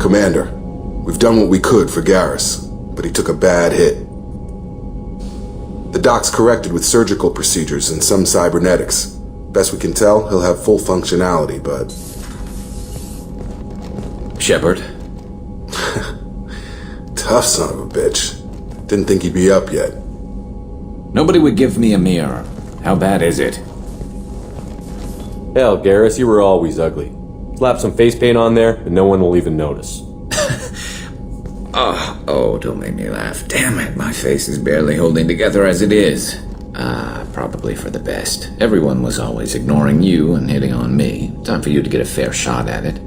Commander, we've done what we could for Garrus, but he took a bad hit. The doc's corrected with surgical procedures and some cybernetics. Best we can tell, he'll have full functionality, but... Shepard? Tough son of a bitch. Didn't think he'd be up yet. Nobody would give me a mirror. How bad is it? Hell, Garrus, you were always ugly. Slap some face paint on there, and no one will even notice. Oh, don't make me laugh. Damn it, my face is barely holding together as it is. Probably for the best. Everyone was always ignoring you and hitting on me. Time for you to get a fair shot at it.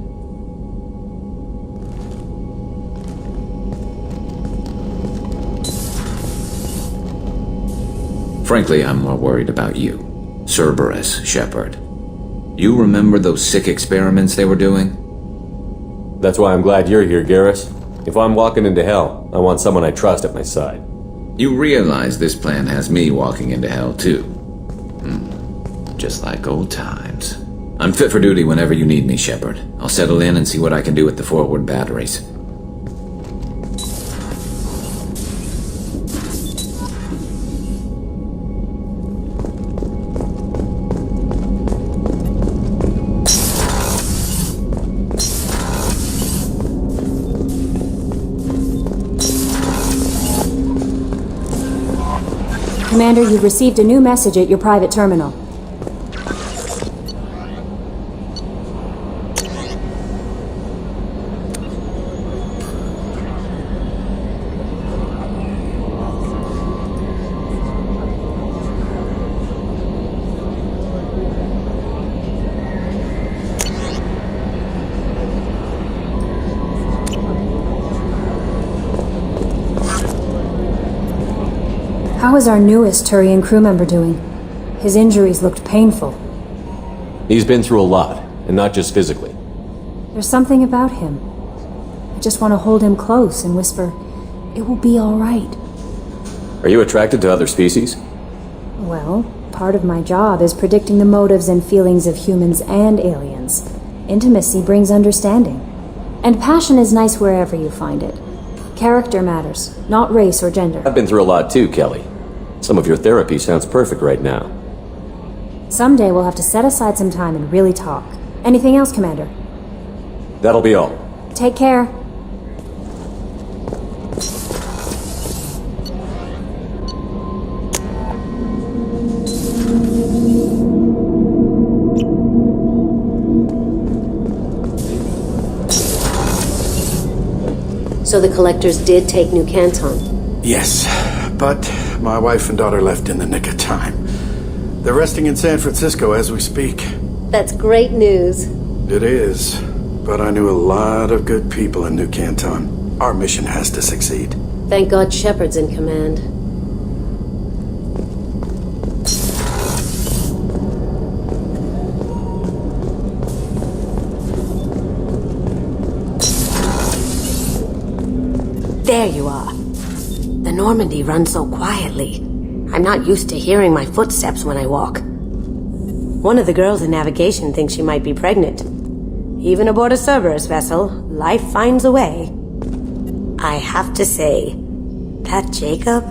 Frankly, I'm more worried about you. Cerberus, Shepard. You remember those sick experiments they were doing? That's why I'm glad you're here, Garrus. If I'm walking into hell, I want someone I trust at my side. You realize this plan has me walking into hell, too. Just like old times. I'm fit for duty whenever you need me, Shepard. I'll settle in and see what I can do with the forward batteries. Commander, you've received a new message at your private terminal. How is our newest Turian crew member doing? His injuries looked painful. He's been through a lot, and not just physically. There's something about him. I just want to hold him close and whisper, "It will be all right." Are you attracted to other species? Well, part of my job is predicting the motives and feelings of humans and aliens. Intimacy brings understanding. And passion is nice wherever you find it. Character matters, not race or gender. I've been through a lot too, Kelly. Some of your therapy sounds perfect right now. Someday we'll have to set aside some time and really talk. Anything else, Commander? That'll be all. Take care. So the collectors did take New Canton? Yes, but my wife and daughter left in the nick of time. They're resting in San Francisco as we speak. That's great news. It is, but I knew a lot of good people in New Canton. Our mission has to succeed. Thank God Shepard's in command. There you are. The Normandy runs so quietly. I'm not used to hearing my footsteps when I walk. One of the girls in navigation thinks she might be pregnant. Even aboard a Cerberus vessel, life finds a way. I have to say, that Jacob?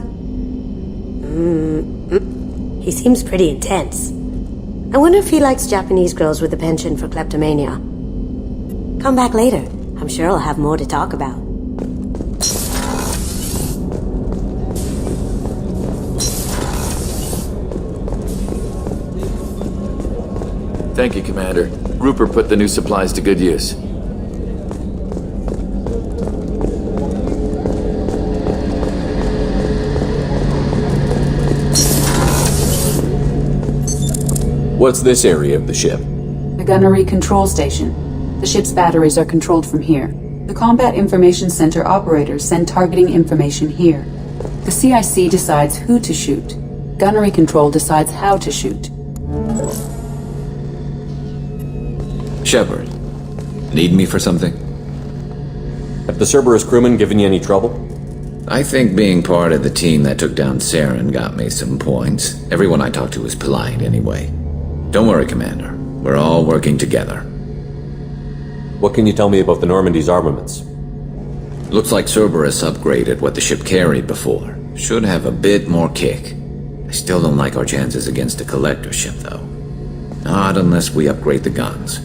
He seems pretty intense. I wonder if he likes Japanese girls with a penchant for kleptomania. Come back later. I'm sure I'll have more to talk about. Thank you, Commander. Rupert put the new supplies to good use. What's this area of the ship? The gunnery control station. The ship's batteries are controlled from here. The Combat Information Center operators send targeting information here. The CIC decides who to shoot. Gunnery control decides how to shoot. Shepard, need me for something? Have the Cerberus crewmen given you any trouble? I think being part of the team that took down Saren got me some points. Everyone I talked to was polite anyway. Don't worry, Commander. We're all working together. What can you tell me about the Normandy's armaments? Looks like Cerberus upgraded what the ship carried before. Should have a bit more kick. I still don't like our chances against a collector ship, though. Not unless we upgrade the guns.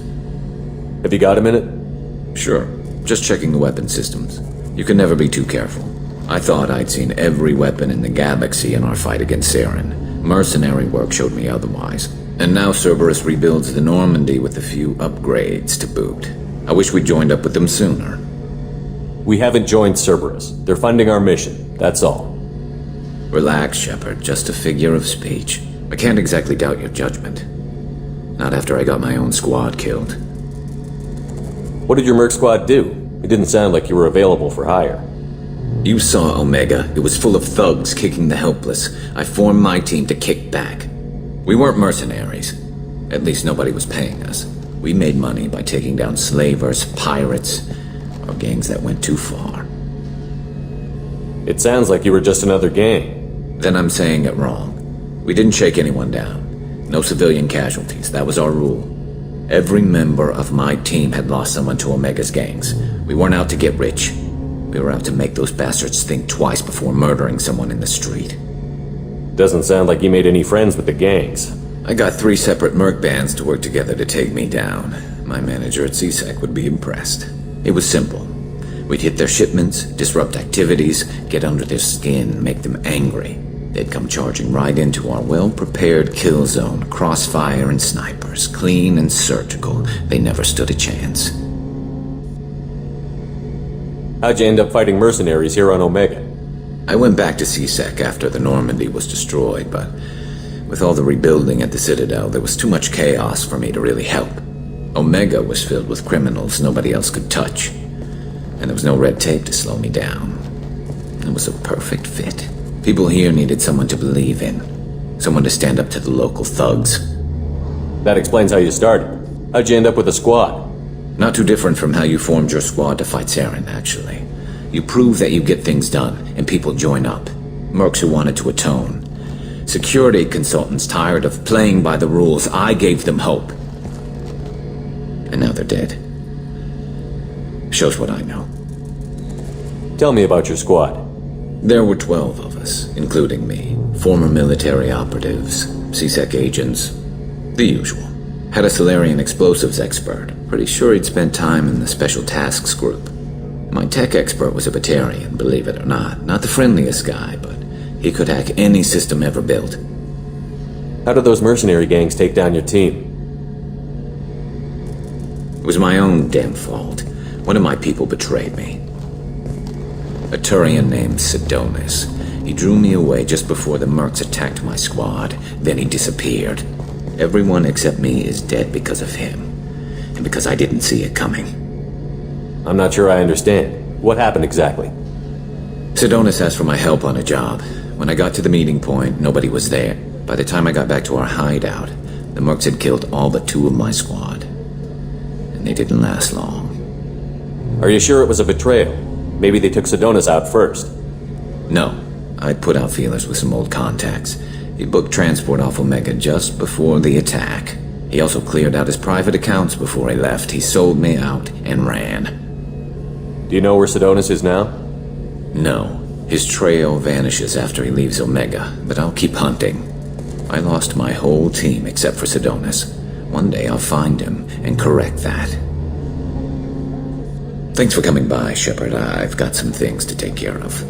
Have you got a minute? Sure. Just checking the weapon systems. You can never be too careful. I thought I'd seen every weapon in the galaxy in our fight against Saren. Mercenary work showed me otherwise. And now Cerberus rebuilds the Normandy with a few upgrades to boot. I wish we'd joined up with them sooner. We haven't joined Cerberus. They're funding our mission, that's all. Relax, Shepard. Just a figure of speech. I can't exactly doubt your judgment. Not after I got my own squad killed. What did your merc squad do? It didn't sound like you were available for hire. You saw Omega. It was full of thugs kicking the helpless. I formed my team to kick back. We weren't mercenaries. At least nobody was paying us. We made money by taking down slavers, pirates, or gangs that went too far. It sounds like you were just another gang. Then I'm saying it wrong. We didn't shake anyone down. No civilian casualties. That was our rule. Every member of my team had lost someone to Omega's gangs. We weren't out to get rich. We were out to make those bastards think twice before murdering someone in the street. Doesn't sound like you made any friends with the gangs. I got 3 separate merc bands to work together to take me down. My manager at CSEC would be impressed. It was simple. We'd hit their shipments, disrupt activities, get under their skin, make them angry. They'd come charging right into our well-prepared kill zone, crossfire and snipers, clean and surgical. They never stood a chance. How'd you end up fighting mercenaries here on Omega? I went back to CSEC after the Normandy was destroyed, but with all the rebuilding at the Citadel, there was too much chaos for me to really help. Omega was filled with criminals nobody else could touch, and there was no red tape to slow me down. It was a perfect fit. People here needed someone to believe in, someone to stand up to the local thugs. That explains how you started. How'd you end up with a squad? Not too different from how you formed your squad to fight Saren, actually. You prove that you get things done, and people join up. Mercs who wanted to atone. Security consultants tired of playing by the rules. I gave them hope. And now they're dead. Shows what I know. Tell me about your squad. There were 12 of us, including me. Former military operatives, CSEC agents, the usual. Had a Solarian explosives expert. Pretty sure he'd spent time in the Special Tasks Group. My tech expert was a Batarian, believe it or not. Not the friendliest guy, but he could hack any system ever built. How did those mercenary gangs take down your team? It was my own damn fault. One of my people betrayed me. A Turian named Sidonis. He drew me away just before the mercs attacked my squad. Then he disappeared. Everyone except me is dead because of him. And because I didn't see it coming. I'm not sure I understand. What happened exactly? Sidonis asked for my help on a job. When I got to the meeting point, nobody was there. By the time I got back to our hideout, the mercs had killed all but 2 of my squad. And they didn't last long. Are you sure it was a betrayal? Maybe they took Sidonis out first. No. I'd put out feelers with some old contacts. He booked transport off Omega just before the attack. He also cleared out his private accounts before he left. He sold me out and ran. Do you know where Sidonis is now? No. His trail vanishes after he leaves Omega, but I'll keep hunting. I lost my whole team except for Sidonis. One day I'll find him and correct that. Thanks for coming by, Shepard. I've got some things to take care of.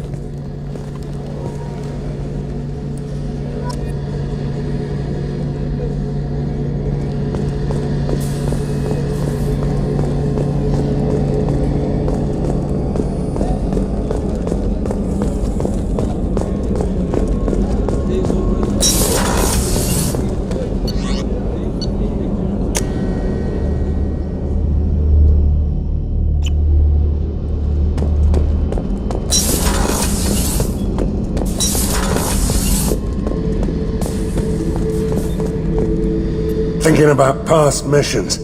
Thinking about past missions.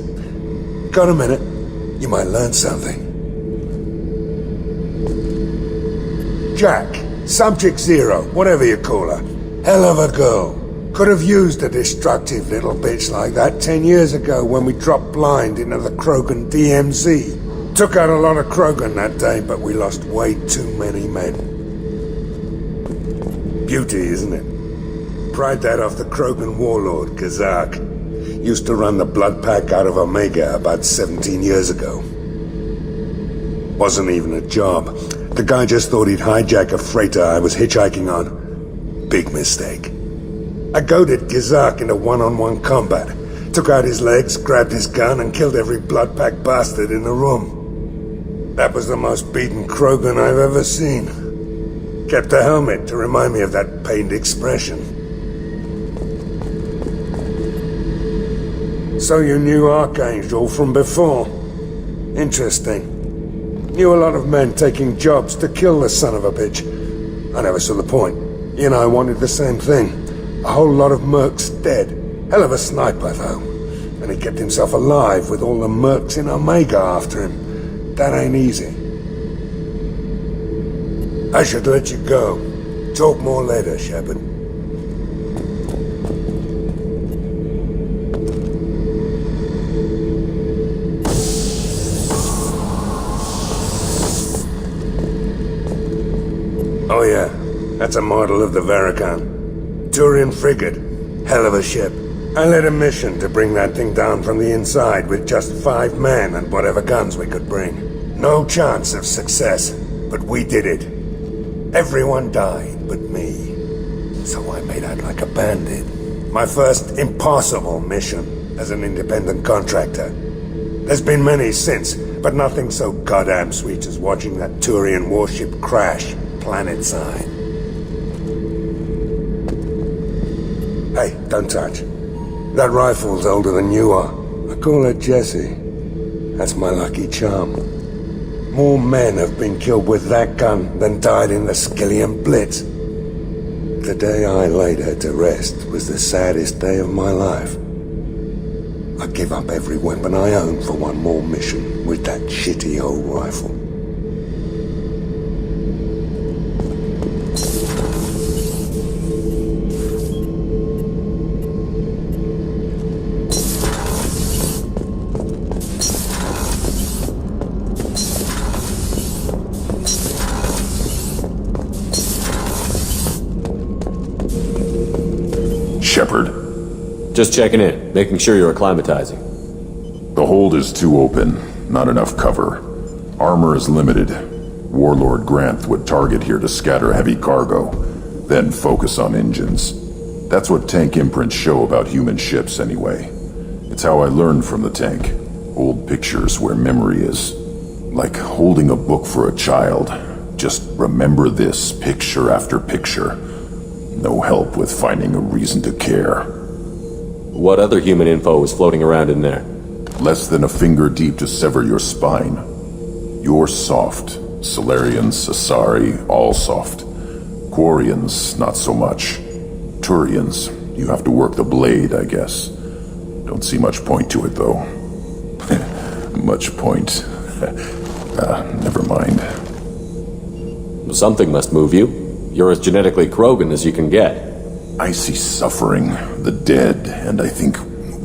Got a minute? You might learn something. Jack, Subject Zero, whatever you call her. Hell of a girl. Could have used a destructive little bitch like that 10 years ago when we dropped blind into the Krogan DMZ. Took out a lot of krogan that day, but we lost way too many men. Beauty, isn't it? Pried that off the krogan warlord, Gazak. Used to run the blood pack out of Omega about 17 years ago. Wasn't even a job. The guy just thought he'd hijack a freighter I was hitchhiking on. Big mistake. I goaded Gazak into one-on-one combat. Took out his legs, grabbed his gun, and killed every blood pack bastard in the room. That was the most beaten krogan I've ever seen. Kept a helmet to remind me of that pained expression. So you knew Archangel from before? Interesting. Knew a lot of men taking jobs to kill the son of a bitch. I never saw the point. You know, I wanted the same thing. A whole lot of mercs dead. Hell of a sniper, though. And he kept himself alive with all the mercs in Omega after him. That ain't easy. I should let you go. Talk more later, Shepard. Oh yeah, that's a model of the Paragon. Turian frigate. Hell of a ship. I led a mission to bring that thing down from the inside with just 5 men and whatever guns we could bring. No chance of success, but we did it. Everyone died but me. So I made out like a bandit. My first impossible mission as an independent contractor. There's been many since, but nothing so goddamn sweet as watching that Turian warship crash planet side. Hey, don't touch. That rifle's older than you are. I call her Jessie. That's my lucky charm. More men have been killed with that gun than died in the Skillian Blitz. The day I laid her to rest was the saddest day of my life. I'd give up every weapon I own for one more mission with that shitty old rifle. Shepard. Just checking in, making sure you're acclimatizing. The hold is too open, not enough cover. Armor is limited. Warlord Granth would target here to scatter heavy cargo, then focus on engines. That's what tank imprints show about human ships anyway. It's how I learned from the tank. Old pictures where memory is. Like holding a book for a child. Just remember this picture after picture. No help with finding a reason to care. What other human info was floating around in there? Less than a finger deep to sever your spine. You're soft. Solarians, Asari, all soft. Quarians, not so much. Turians, you have to work the blade, I guess. Don't see much point to it, though. Much point. Never mind. Something must move you. You're as genetically Krogan as you can get. I see suffering, the dead, and I think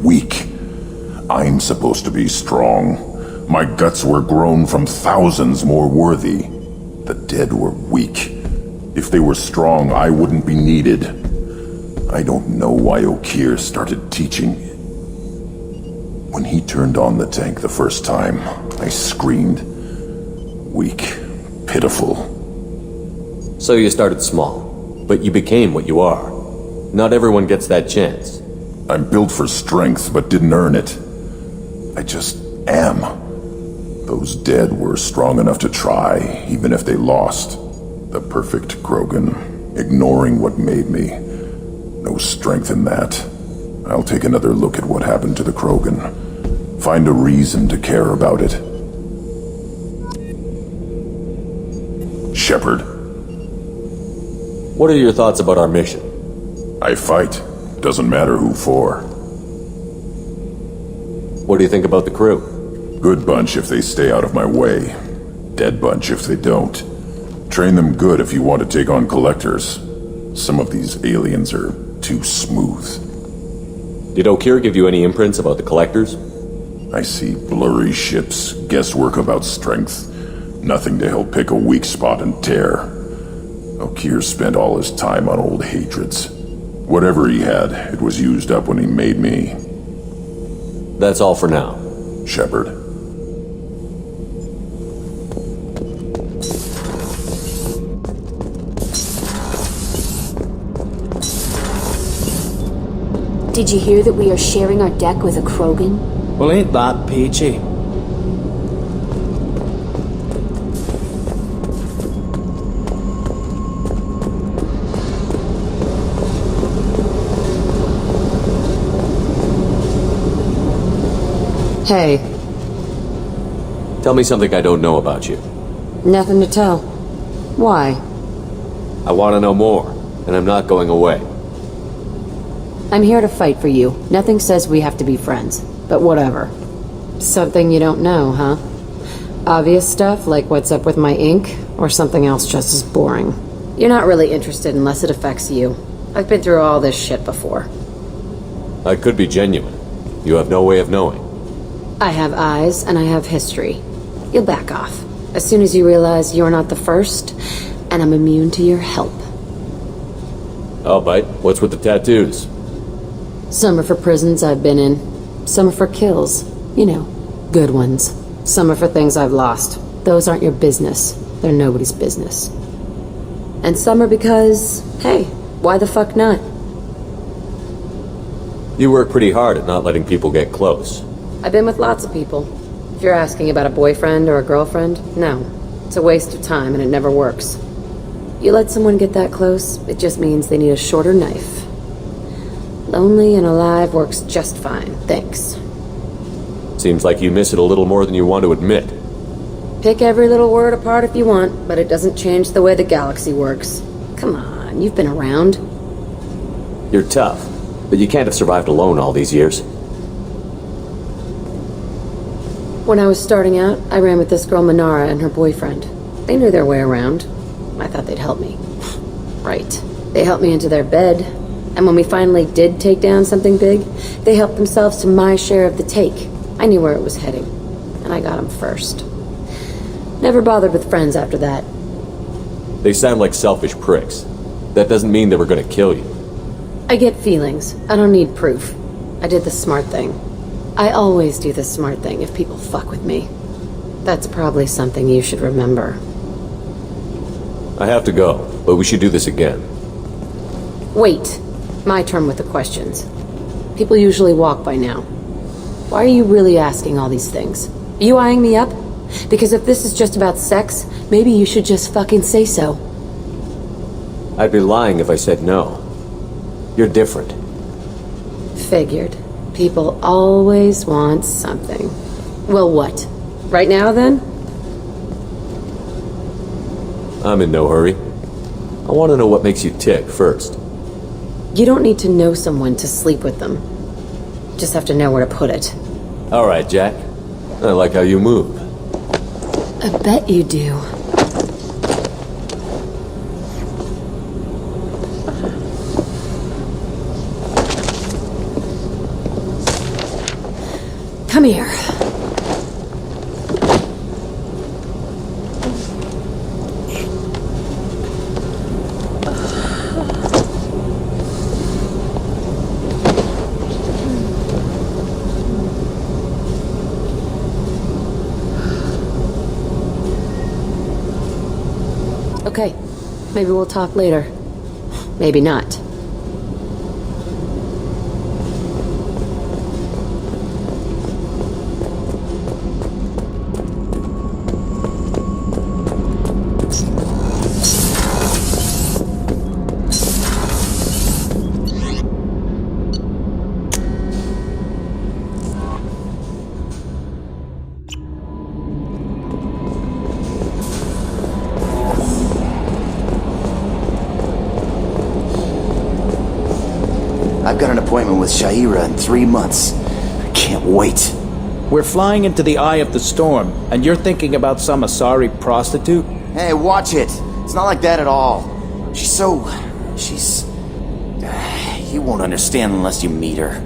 weak. I'm supposed to be strong. My guts were grown from thousands more worthy. The dead were weak. If they were strong, I wouldn't be needed. I don't know why Okeer started teaching. When he turned on the tank the first time, I screamed. Weak, pitiful. So you started small, but you became what you are. Not everyone gets that chance. I'm built for strength, but didn't earn it. I just am. Those dead were strong enough to try, even if they lost. The perfect Krogan, ignoring what made me. No strength in that. I'll take another look at what happened to the Krogan. Find a reason to care about it. Shepard. What are your thoughts about our mission? I fight. Doesn't matter who for. What do you think about the crew? Good bunch if they stay out of my way. Dead bunch if they don't. Train them good if you want to take on collectors. Some of these aliens are too smooth. Did Okeer give you any imprints about the collectors? I see blurry ships, guesswork about strength. Nothing to help pick a weak spot and tear. Okeer spent all his time on old hatreds. Whatever he had, it was used up when he made me. That's all for now. Shepard. Did you hear that we are sharing our deck with a krogan? Well, ain't that peachy? Hey, Tell me something I don't know about you. nothing to tell. Why? I want to know more, and I'm not going away. I'm here to fight for you. Nothing says we have to be friends, but whatever. Something you don't know, huh? Obvious stuff, like what's up with my ink, or something else just as boring. You're not really interested unless it affects you. I've been through all this shit before. I could be genuine. You have no way of knowing. I have eyes, and I have history. You'll back off. As soon as you realize you're not the first, and I'm immune to your help. I'll bite. What's with the tattoos? Some are for prisons I've been in. Some are for kills. You know, good ones. Some are for things I've lost. Those aren't your business. They're nobody's business. And some are because, hey, why the fuck not? You work pretty hard at not letting people get close. I've been with lots of people. If you're asking about a boyfriend or a girlfriend, no. It's a waste of time and it never works. You let someone get that close, it just means they need a shorter knife. Lonely and alive works just fine, thanks. Seems like you miss it a little more than you want to admit. Pick every little word apart if you want, but it doesn't change the way the galaxy works. Come on, you've been around. You're tough, but you can't have survived alone all these years. When I was starting out, I ran with this girl Minara and her boyfriend. They knew their way around. I thought they'd help me. Right. They helped me into their bed, and when we finally did take down something big, they helped themselves to my share of the take. I knew where it was heading, and I got them first. Never bothered with friends after that. They sound like selfish pricks. That doesn't mean they were going to kill you. I get feelings. I don't need proof. I did the smart thing. I always do the smart thing if people fuck with me. That's probably something you should remember. I have to go, but we should do this again. Wait. My turn with the questions. People usually walk by now. Why are you really asking all these things? Are you eyeing me up? Because if this is just about sex, maybe you should just fucking say so. I'd be lying if I said no. You're different. Figured. People always want something. Well, what? Right now, then? I'm in no hurry. I want to know what makes you tick first. You don't need to know someone to sleep with them. Just have to know where to put it. All right, Jack. I like how you move. I bet you do. Come here. Okay, maybe we'll talk later. Maybe not. I've got an appointment with Shaira in 3 months. I can't wait. We're flying into the eye of the storm, and you're thinking about some Asari prostitute? Hey, watch it. It's not like that at all. She's... You won't understand unless you meet her.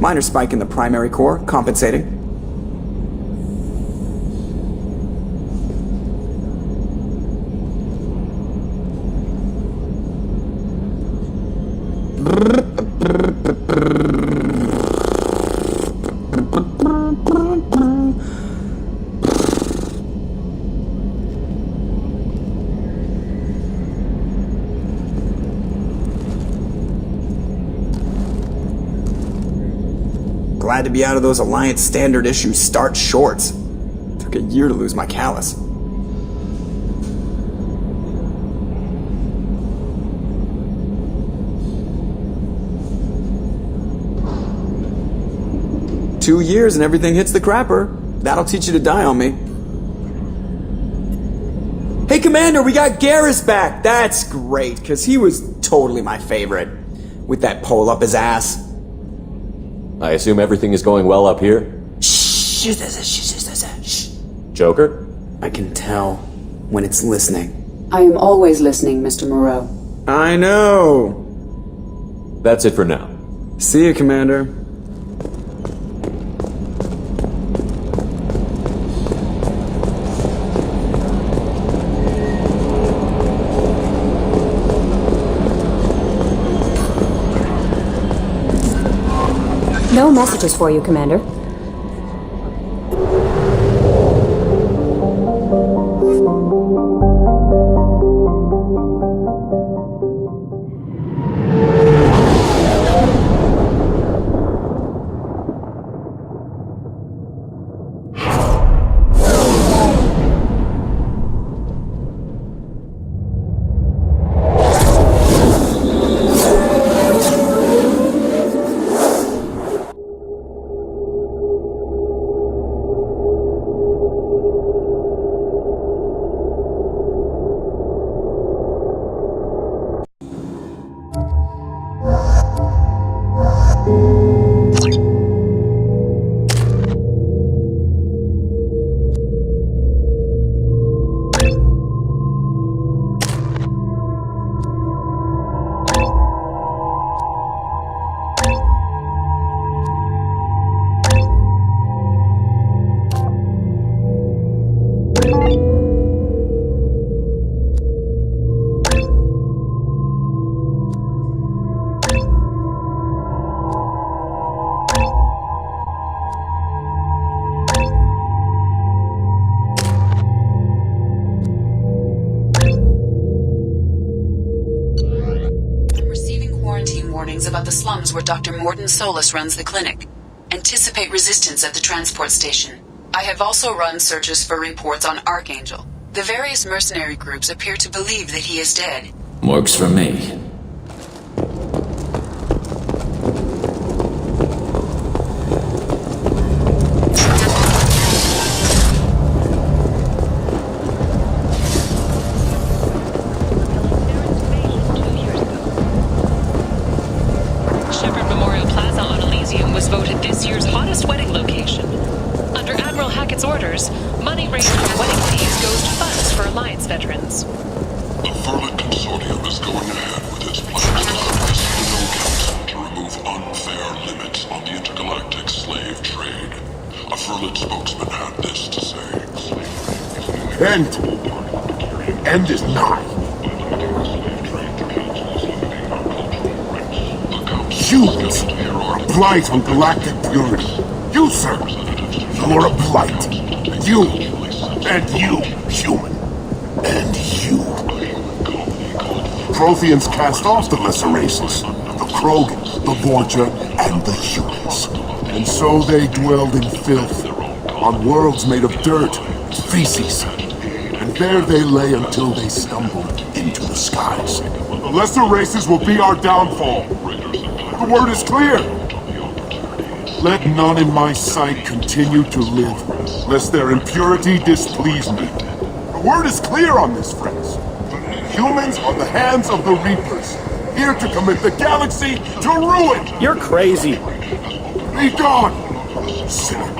Minor spike in the primary core, compensating. Glad to be out of those Alliance standard issue starch shorts. Took a year to lose my callus. Two years and everything hits the crapper. That'll teach you to die on me. Hey, Commander, we got Garrus back! That's great, because he was totally my favorite. With that pole up his ass. I assume everything is going well up here? Shh. Joker? I can tell when it's listening. I am always listening, Mr. Moreau. I know. That's it for now. See you, Commander. No messages for you, Commander. About the slums where Dr. Morden Solus runs the clinic. Anticipate resistance at the transport station. I have also run searches for reports on Archangel. The various mercenary groups appear to believe that he is dead. Works for me. End is nigh. Humans are a blight on galactic purity. You, sir, you are a blight. And you, human. And you. Protheans cast off the lesser races, the krogan, the Vorcha, and the humans. And so they dwelled in filth, on worlds made of dirt, feces. There they lay until they stumbled into the skies. The lesser races will be our downfall. The word is clear. Let none in my sight continue to live, lest their impurity displease me. The word is clear on this, friends. Humans are the hands of the Reapers, here to commit the galaxy to ruin. You're crazy. Be gone, sinner.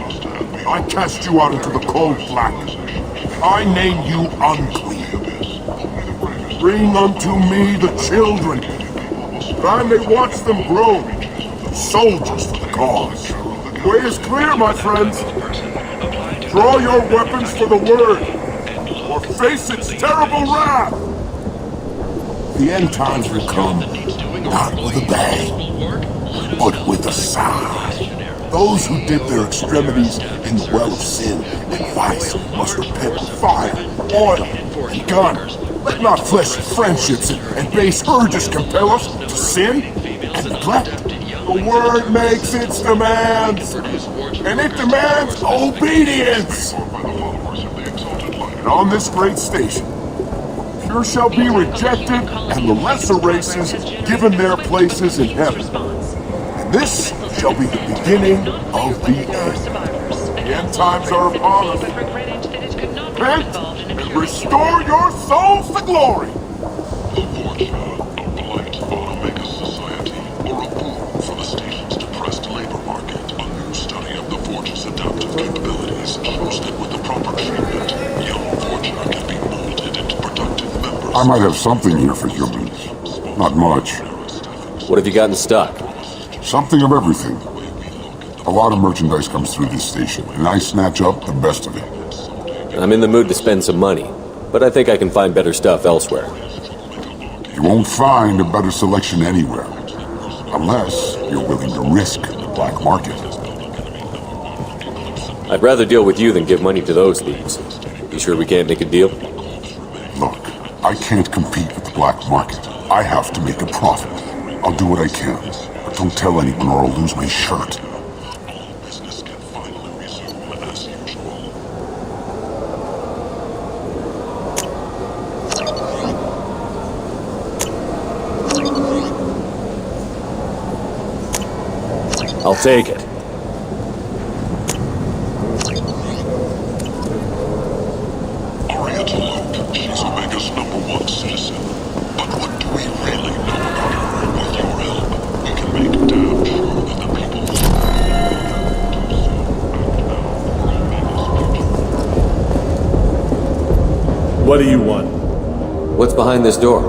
I cast you out into the cold black. I name you unclean. Bring unto me the children, that I may watch them grow, soldiers for the cause. Way is clear, my friends. Draw your weapons for the word, or face its terrible wrath. The end times will come, not with a bang, but with a sigh. Those who dip their extremities in the well of sin and vice must repent with fire, oil, and gun. Let not fleshly friendships and base urges compel us to sin and neglect. The word makes its demands, and it demands obedience. And on this great station, pure shall be rejected, and the lesser races given their places in heaven. And this shall be the beginning of the end. The end times are upon us. Repent and restore your souls to glory. I might have something here for humans. Not much. What have you got in stock? Something of everything. A lot of merchandise comes through this station, and I snatch up the best of it. I'm in the mood to spend some money, but I think I can find better stuff elsewhere. You won't find a better selection anywhere. Unless you're willing to risk the black market. I'd rather deal with you than give money to those thieves. You sure we can't make a deal? Look, I can't compete with the black market. I have to make a profit. I'll do what I can, but don't tell anyone or I'll lose my shirt. I'll take it. Aria T'Loak, she's Omega's #1 citizen. But what do we really know about her? With your help, we can make damn sure that the people What do you want? What's behind this door?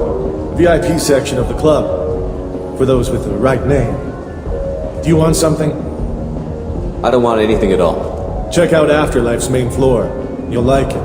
VIP section of the club. For those with the right name. Do you want something? I don't want anything at all. Check out Afterlife's main floor. You'll like it.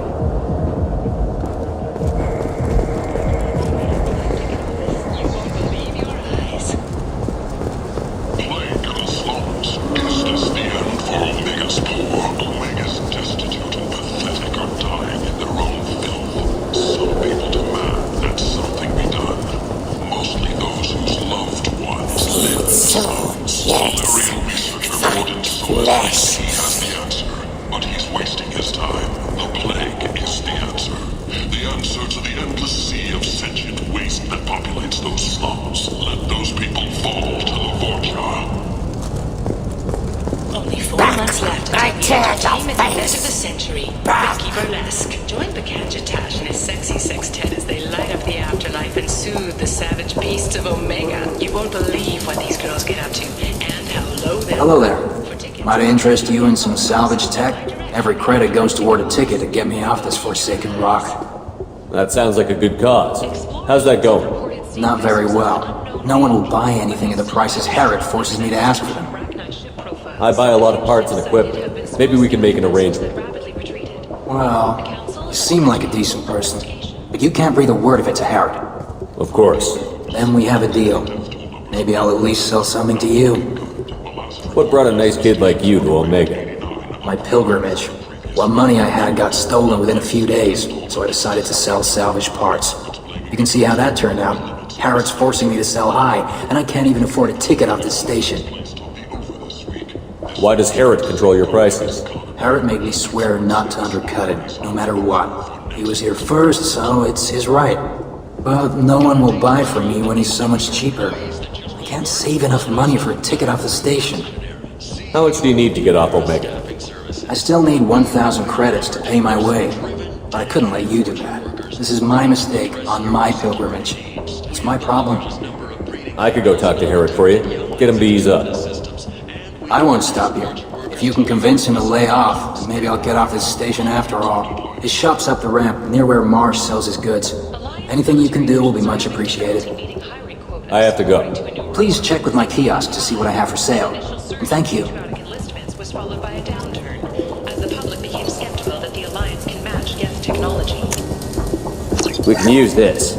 Hello there. Might interest you in some salvage tech? Every credit goes toward a ticket to get me off this forsaken rock. That sounds like a good cause. How's that going? Not very well. No one will buy anything at the prices Herod forces me to ask for them. I buy a lot of parts and equipment. Maybe we can make an arrangement. Well, you seem like a decent person, but you can't breathe a word of it to Herod. Of course. Then we have a deal. Maybe I'll at least sell something to you. What brought a nice kid like you to Omega? My pilgrimage. What money I had got stolen within a few days, so I decided to sell salvage parts. You can see how that turned out. Herod's forcing me to sell high, and I can't even afford a ticket off this station. Why does Herod control your prices? Herod made me swear not to undercut it, no matter what. He was here first, so it's his right. But no one will buy from me when he's so much cheaper. I can't save enough money for a ticket off the station. How much do you need to get off Omega? I still need 1,000 credits to pay my way, but I couldn't let you do that. This is my mistake on my pilgrimage. It's my problem. I could go talk to Herod for you. Get him to ease up. I won't stop you. If you can convince him to lay off, then maybe I'll get off this station after all. His shop's up the ramp, near where Marsh sells his goods. Anything you can do will be much appreciated. I have to go. Please check with my kiosk to see what I have for sale. Thank you. Patriotic enlistments was followed by a downturn, as the public became skeptical that the Alliance can match Geth technology. We can use this.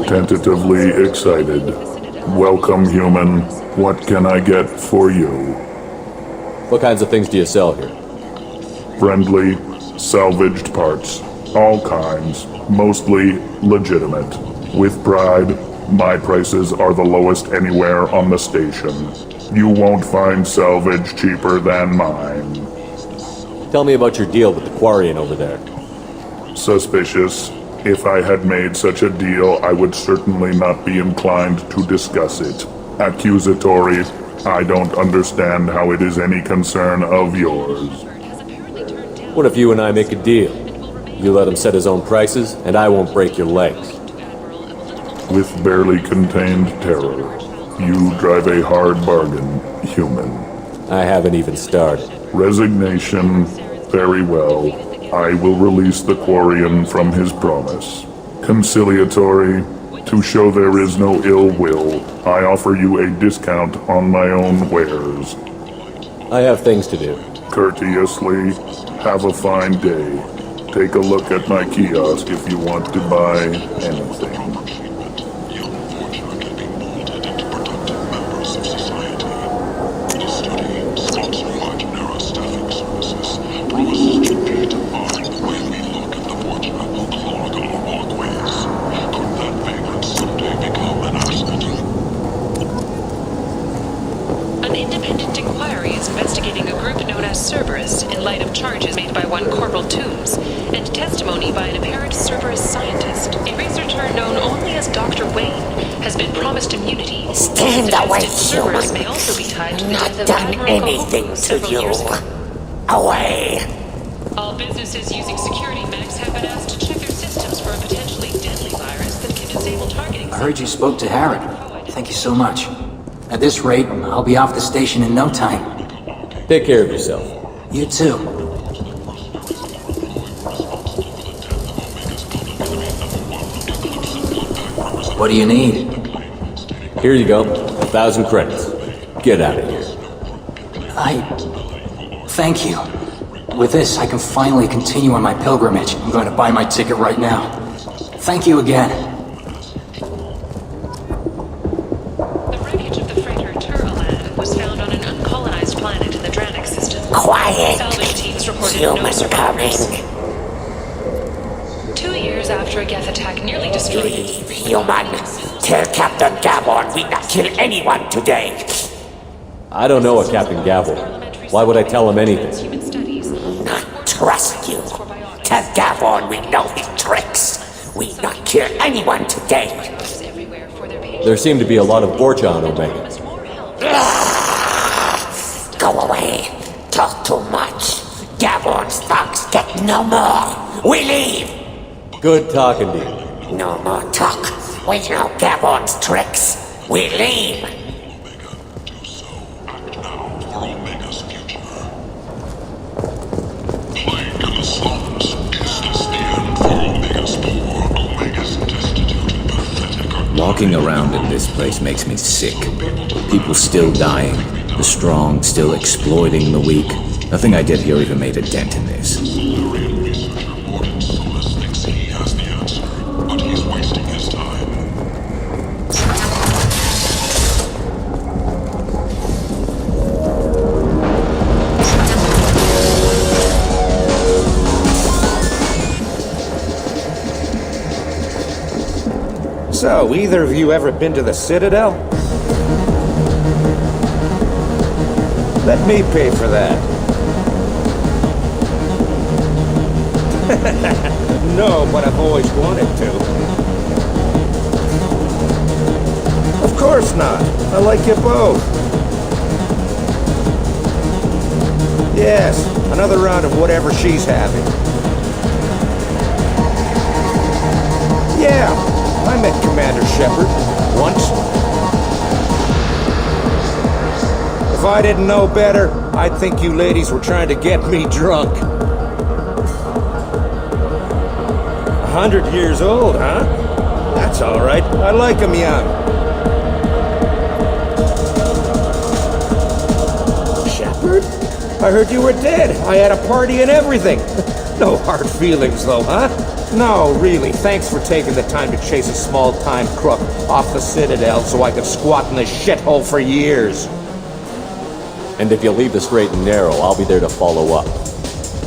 Tentatively excited. Welcome, human. What can I get for you? What kinds of things do you sell here? Friendly, salvaged parts. All kinds. Mostly legitimate. With pride, my prices are the lowest anywhere on the station. You won't find salvage cheaper than mine. Tell me about your deal with the quarian over there. Suspicious. If I had made such a deal, I would certainly not be inclined to discuss it. Accusatory. I don't understand how it is any concern of yours. What if you and I make a deal? You let him set his own prices, and I won't break your legs. With barely contained terror, you drive a hard bargain, human. I haven't even started. Resignation. Very well. I will release the quarian from his promise. Conciliatory. To show there is no ill will, I offer you a discount on my own wares. I have things to do. Courteously. Have a fine day. Take a look at my kiosk if you want to buy anything. Anything to you. Away. All businesses using security mechs have been asked to check their systems for a potentially deadly virus that can disable targeting. I heard you spoke to Harrod. Thank you so much. At this rate, I'll be off the station in no time. Take care of yourself. You too. What do you need? Here you go. 1,000 credits. Get out of here. Thank you. With this, I can finally continue on my pilgrimage. I'm going to buy my ticket right now. Thank you again. The wreckage of the freighter Turalan was found on an uncolonized planet in the Dranik system. Quiet! Salvage teams reported Human no survivors. coming. 2 years after a Geth attack nearly destroyed it. Leave, human. Tell Captain Gavon we not kill anyone today. I don't know a Captain Gavel. Why would I tell him anything? Not trust you. Tell Gavon we know his tricks. We not kill anyone today. There seem to be a lot of Borcha on Omega. Go away. Talk too much. Gavon's thugs get no more. We leave. Good talking to you. No more talk. We know Gavon's tricks. We leave. Walking around in this place makes me sick. People still dying. The strong still exploiting the weak. Nothing I did here even made a dent in this. So, either of you ever been to the Citadel? Let me pay for that. No, but I've always wanted to. Of course not. I like you both. Yes, another round of whatever she's having. Yeah, I met Commander Shepherd once. If I didn't know better, I'd think you ladies were trying to get me drunk. 100 years old, huh? That's all right. I like 'em young. Shepard? I heard you were dead. I had a party and everything. No hard feelings, though, huh? No, really. Thanks for taking the time to chase a small-time crook off the Citadel so I could squat in this shithole for years. And if you leave the straight and narrow, I'll be there to follow up.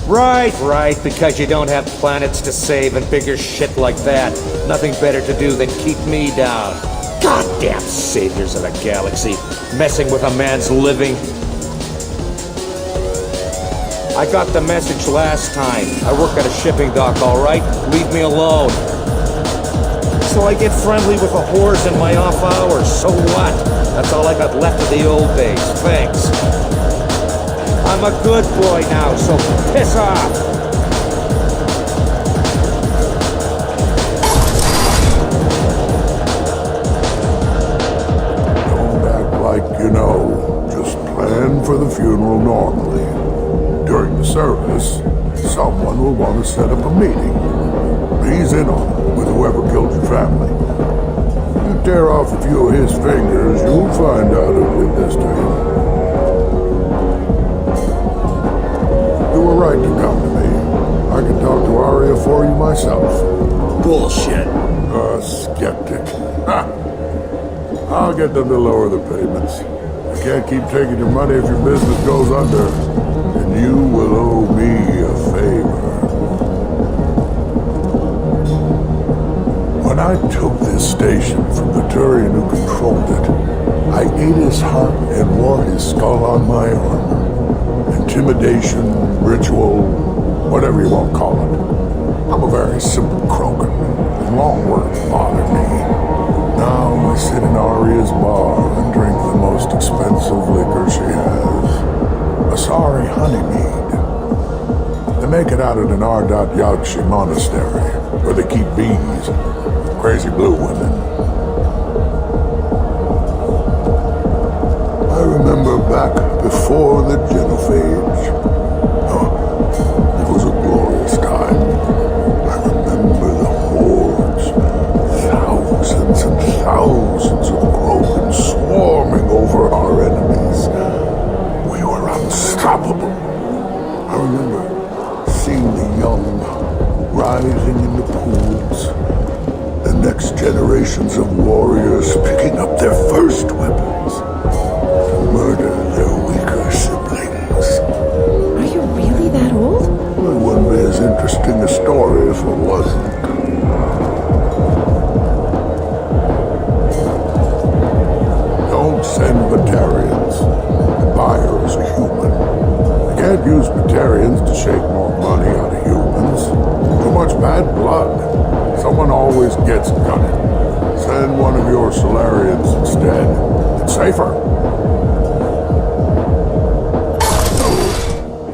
Right, because you don't have planets to save and bigger shit like that. Nothing better to do than keep me down. Goddamn saviors of the galaxy, messing with a man's living. I got the message last time. I work at a shipping dock, all right? Leave me alone. So I get friendly with the whores in my off hours. So what? That's all I got left of the old days. Thanks. I'm a good boy now, so piss off! Don't act like you know. Just plan for the funeral normally. During the service, someone will want to set up a meeting. He's in on it with whoever killed your family. You tear off a few of his fingers, you'll find out who did this to him. You were right to come to me. I can talk to Aria for you myself. Bullshit. Skeptic. Ha! I'll get them to lower the payments. I can't keep taking your money if your business goes under. And you will owe me a favor. When I took this station from the Batarian who controlled it, I ate his heart and wore his skull on my armor. Intimidation, ritual, whatever you want to call it. I'm a very simple krogan, and long words bother me. Now I sit in Aria's bar and drink the most expensive liquor she has. Asari honeymead. They make it out at an Ardot monastery, where they keep bees and crazy blue women. I remember back before the genophage. Oh, it was a glorious time. I remember the hordes, thousands and thousands of krogan swarming over our enemies. We were unstoppable. I remember seeing the young rising in the pools, the next generations of warriors picking up their first weapons to murder their weaker siblings. Are you really that old? It wouldn't be as interesting a story if it wasn't. Don't send Batarians. The buyer is a human. You can't use Batarians to shake more money out of humans. Too much bad blood. Someone always gets gutted. Send one of your Solarians instead. It's safer.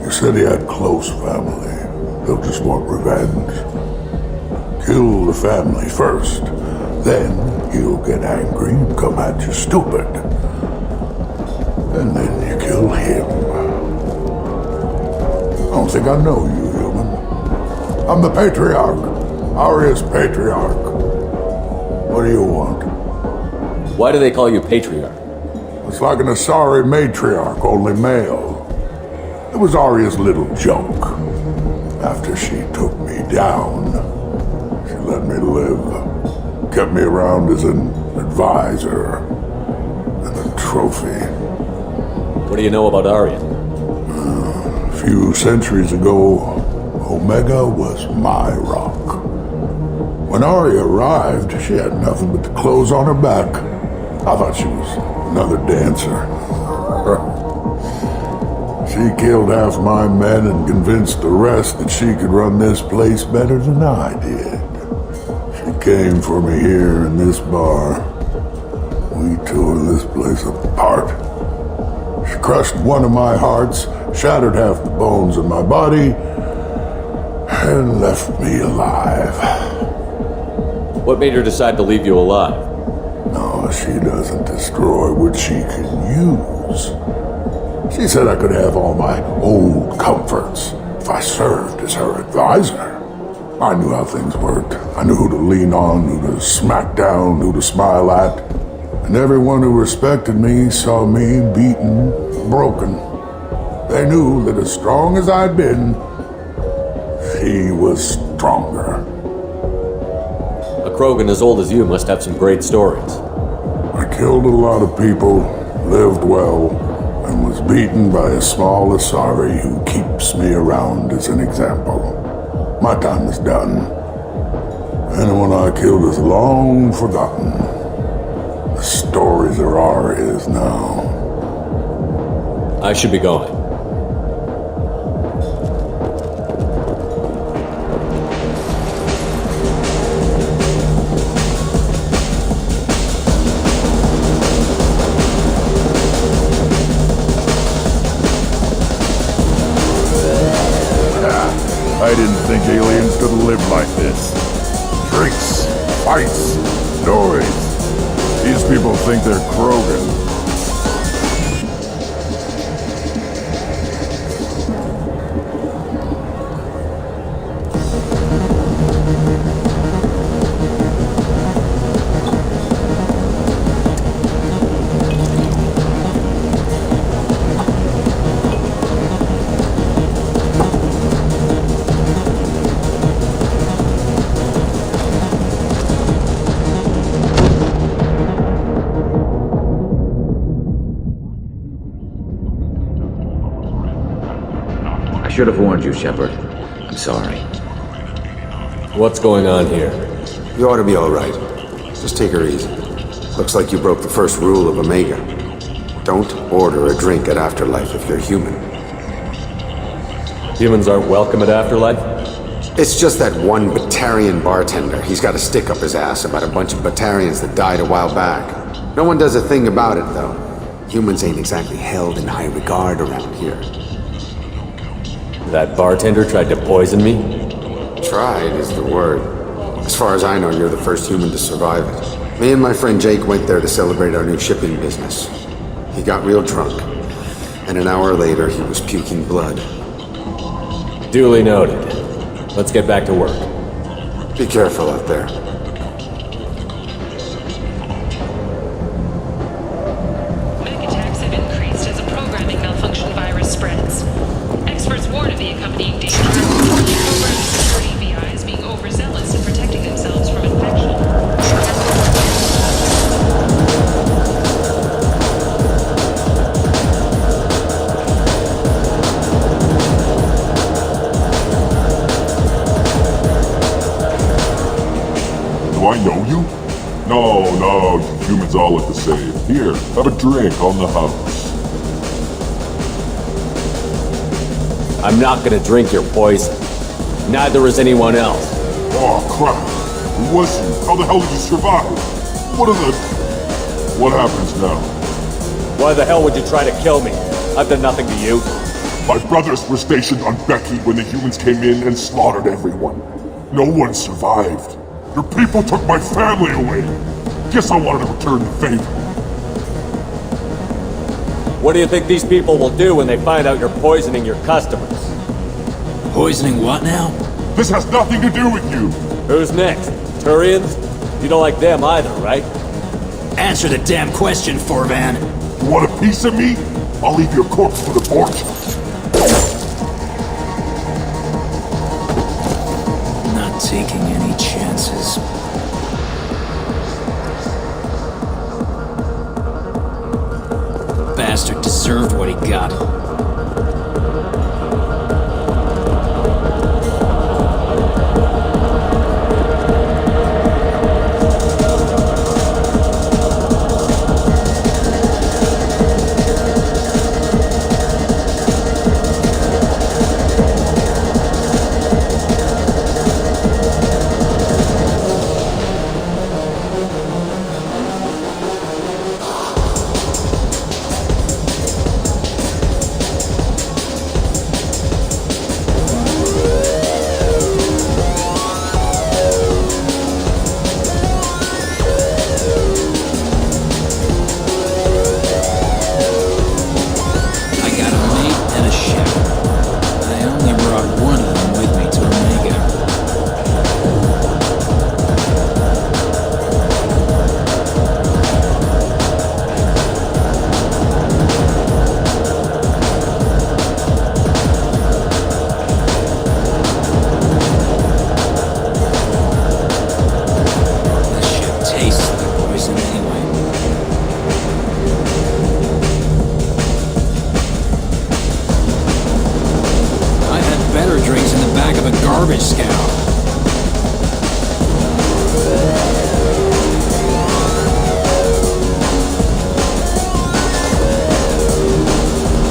You said he had close family. They'll just want revenge. Kill the family first. Then he'll get angry and come at you stupid. And then you kill him. I don't think I know you, human. I'm the Patriarch. Aria's Patriarch. What do you want? Why do they call you Patriarch? It's like an Asari matriarch, only male. It was Aria's little joke. After she took me down, she let me live. Kept me around as an advisor and a trophy. What do you know about Aria? A few centuries ago, Omega was my rock. When Aria arrived, she had nothing but the clothes on her back. I thought she was another dancer. She killed half my men and convinced the rest that she could run this place better than I did. She came for me here in this bar. We tore this place apart. She crushed one of my hearts, shattered half the bones in my body, and left me alive. What made her decide to leave you alive? No, she doesn't destroy what she can use. She said I could have all my old comforts if I served as her advisor. I knew how things worked. I knew who to lean on, who to smack down, who to smile at. And everyone who respected me saw me beaten, broken. They knew that as strong as I'd been, she was stronger. A krogan as old as you must have some great stories. I killed a lot of people, lived well, and was beaten by a small Asari who keeps me around as an example. My time is done. Anyone I killed is long forgotten. The stories are Aria's now. I should be going. I didn't think aliens could live like this. Drinks, fights, noise. These people think they're krogan. I should have warned you, Shepard. I'm sorry. What's going on here? You ought to be all right. Just take her easy. Looks like you broke the first rule of Omega. Don't order a drink at Afterlife if you're human. Humans aren't welcome at Afterlife? It's just that one Batarian bartender. He's got a stick up his ass about a bunch of Batarians that died a while back. No one does a thing about it, though. Humans ain't exactly held in high regard around here. That bartender tried to poison me? Tried is the word. As far as I know, you're the first human to survive it. Me and my friend Jake went there to celebrate our new shipping business. He got real drunk, and an hour later he was puking blood. Duly noted. Let's get back to work. Be careful out there. Mech attacks have increased as a programming malfunction virus spreads. Experts warn of the accompanying danger. Programmed security VIs being overzealous in protecting themselves from infection. Do I know you? No, you humans all look the same. Here, have a drink on the house. I'm not gonna drink your poison. Neither is anyone else. Oh, crap. Who was you? How the hell did you survive? What happens now? Why the hell would you try to kill me? I've done nothing to you. My brothers were stationed on Becky when the humans came in and slaughtered everyone. No one survived. Your people took my family away. Guess I wanted to return the favor. What do you think these people will do when they find out you're poisoning your customers? Poisoning what now? This has nothing to do with you. Who's next? Turians? You don't like them either, right? Answer the damn question, Forvan. You want a piece of me? I'll leave your corpse for the porch. Not taking any chances. Bastard deserved what he got. garbage scow.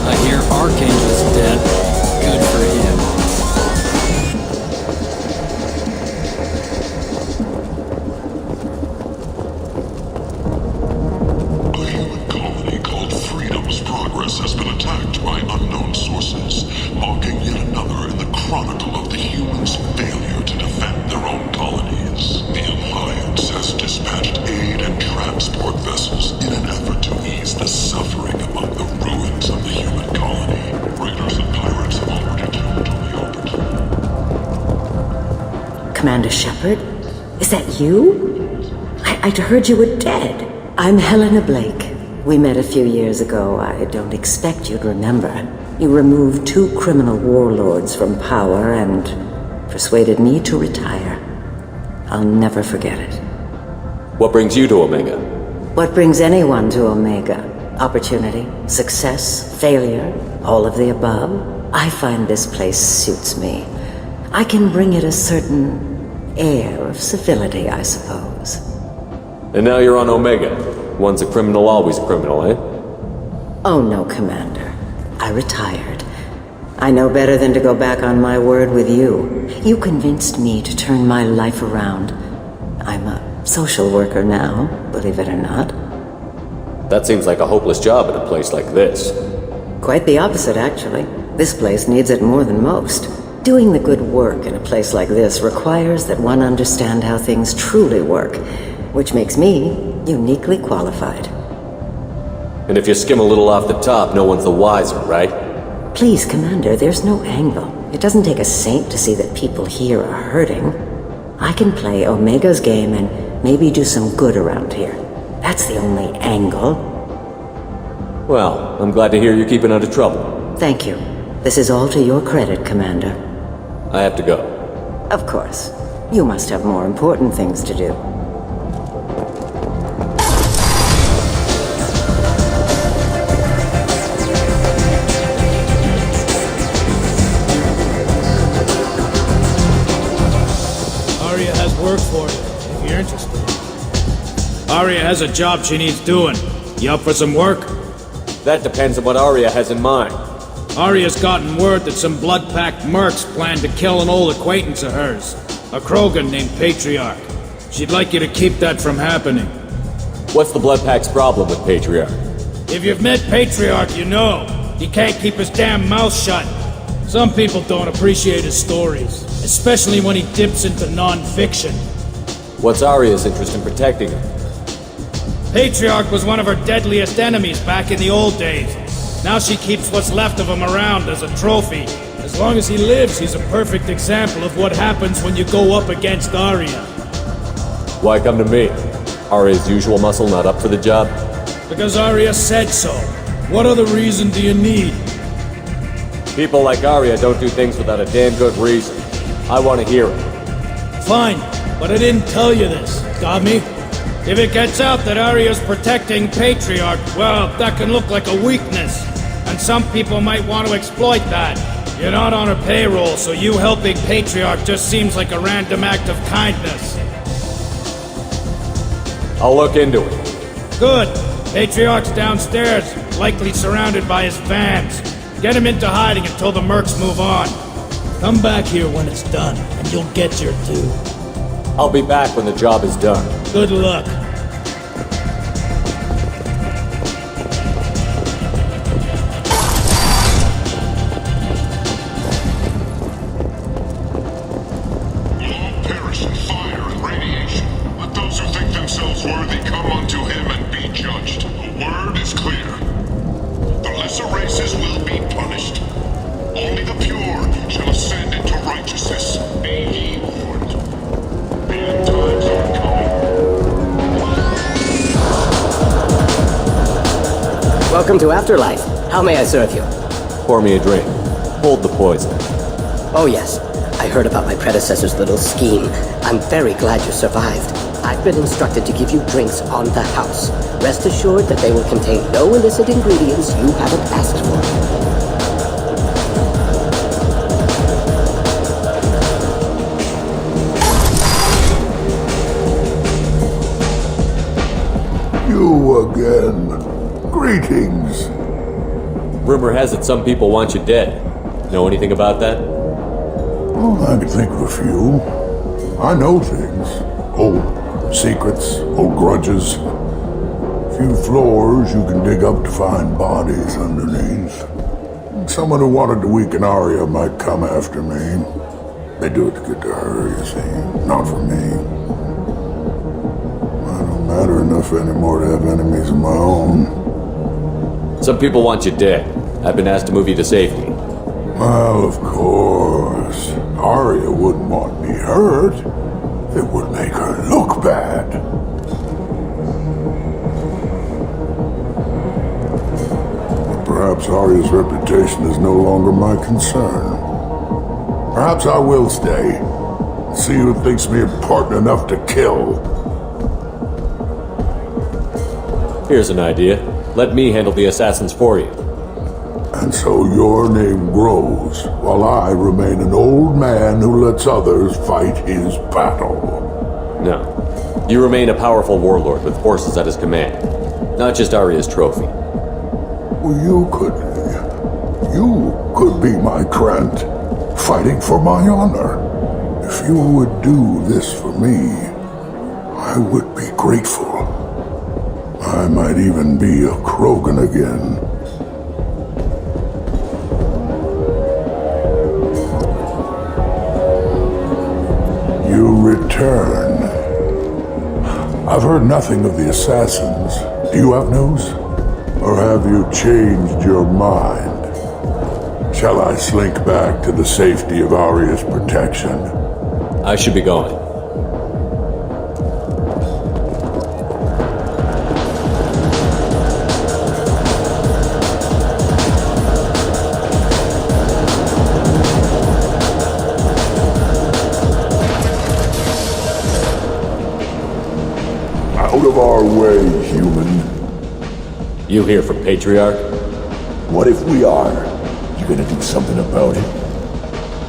I hear Archangel's dead. Good for him. A human colony called Freedom's Progress has been attacked by unknown sources, marking yet another in the chronicle of the humans' failure to defend their own colonies. The Alliance has dispatched aid and transport vessels in an effort to ease the suffering among the ruins of the human colony. Raiders and pirates have already killed on the orbit. Commander Shepard? Is that you? I'd heard you were dead. I'm Helena Blake. We met a few years ago. I don't expect you'd remember. You removed 2 criminal warlords from power and persuaded me to retire. I'll never forget it. What brings you to Omega? What brings anyone to Omega? Opportunity, success, failure, all of the above. I find this place suits me. I can bring it a certain air of civility, I suppose. And now you're on Omega. Once a criminal, always a criminal, eh? Oh no, Commander. I retired. I know better than to go back on my word with you. You convinced me to turn my life around. I'm a social worker now, believe it or not. That seems like a hopeless job in a place like this. Quite the opposite, actually. This place needs it more than most. Doing the good work in a place like this requires that one understand how things truly work, which makes me uniquely qualified. And if you skim a little off the top, no one's the wiser, right? Please, Commander, there's no angle. It doesn't take a saint to see that people here are hurting. I can play Omega's game and maybe do some good around here. That's the only angle. Well, I'm glad to hear you're keeping out of trouble. Thank you. This is all to your credit, Commander. I have to go. Of course. You must have more important things to do. Aria has work for you, if you're interested. Aria has a job she needs doing. You up for some work? That depends on what Aria has in mind. Aria's gotten word that some blood-packed mercs plan to kill an old acquaintance of hers, a krogan named Patriarch. She'd like you to keep that from happening. What's the blood pack's problem with Patriarch? If you've met Patriarch, you know. He can't keep his damn mouth shut. Some people don't appreciate his stories, especially when he dips into non-fiction. What's Aria's interest in protecting him? Patriarch was one of her deadliest enemies back in the old days. Now she keeps what's left of him around as a trophy. As long as he lives, he's a perfect example of what happens when you go up against Aria. Why come to me? Aria's usual muscle not up for the job? Because Aria said so. What other reason do you need? People like Aria don't do things without a damn good reason. I want to hear it. Fine, but I didn't tell you this. Got me? If it gets out that Aria's protecting Patriarch, well, that can look like a weakness. And some people might want to exploit that. You're not on her payroll, so you helping Patriarch just seems like a random act of kindness. I'll look into it. Good. Patriarch's downstairs, likely surrounded by his fans. Get him into hiding until the mercs move on. Come back here when it's done, and you'll get your due. I'll be back when the job is done. Good luck. Perish in fire and radiation. Let those who think themselves worthy come unto him and be judged. The word is clear. The lesser races will be punished. Only the pure shall ascend into righteousness. Be ye warned. The end times are coming. Welcome to Afterlife. How may I serve you? Pour me a drink. Hold the poison. Oh yes, I heard about my predecessor's little scheme. I'm very glad you survived. I've been instructed to give you drinks on the house. Rest assured that they will contain no illicit ingredients you haven't asked for. Rumor has it some people want you dead. Know anything about that? Oh, I could think of a few. I know things. Old secrets, old grudges. Few floors you can dig up to find bodies underneath. Someone who wanted to weaken Aria might come after me. They do it to get to her, you see, not for me. I don't matter enough anymore to have enemies of my own. Some people want you dead. I've been asked to move you to safety. Well, of course. Aria wouldn't want me hurt. It would make her look bad. Perhaps Aria's reputation is no longer my concern. Perhaps I will stay. See who thinks me important enough to kill. Here's an idea. Let me handle the assassins for you. And so your name grows, while I remain an old man who lets others fight his battle. No. You remain a powerful warlord with forces at his command. Not just Aria's trophy. Well, you could be my Krant, fighting for my honor. If you would do this for me, I would be grateful. I might even be a krogan again. You return. I've heard nothing of the assassins. Do you have news? Or have you changed your mind? Shall I slink back to the safety of Aria's protection? I should be going. Out of our way, human. You here from Patriarch? What if we are? You gonna do something about it?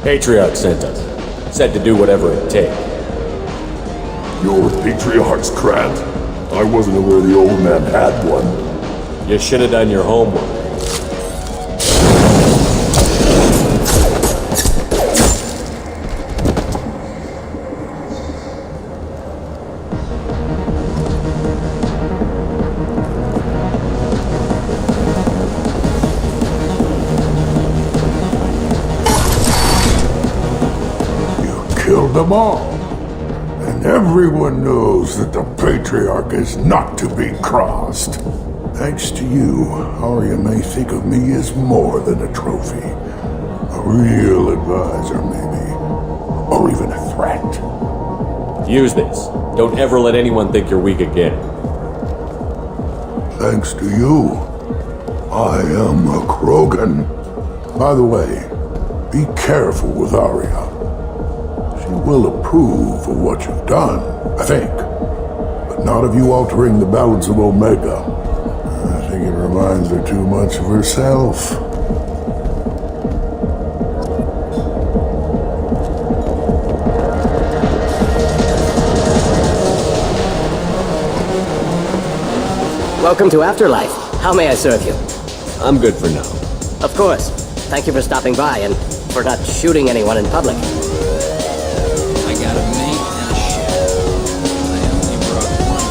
Patriarch sent us. Said to do whatever it takes. You're with Patriarch's Krant. I wasn't aware the old man had one. You should have done your homework. Killed them all. And everyone knows that the Patriarch is not to be crossed. Thanks to you, Aria may think of me as more than a trophy. A real advisor, maybe. Or even a threat. Use this. Don't ever let anyone think you're weak again. Thanks to you, I am a krogan. By the way, be careful with Aria. She will approve of what you've done, I think. But not of you altering the balance of Omega. I think it reminds her too much of herself. Welcome to Afterlife. How may I serve you? I'm good for now. Of course. Thank you for stopping by and for not shooting anyone in public. I got a mate and a ship. I only brought one.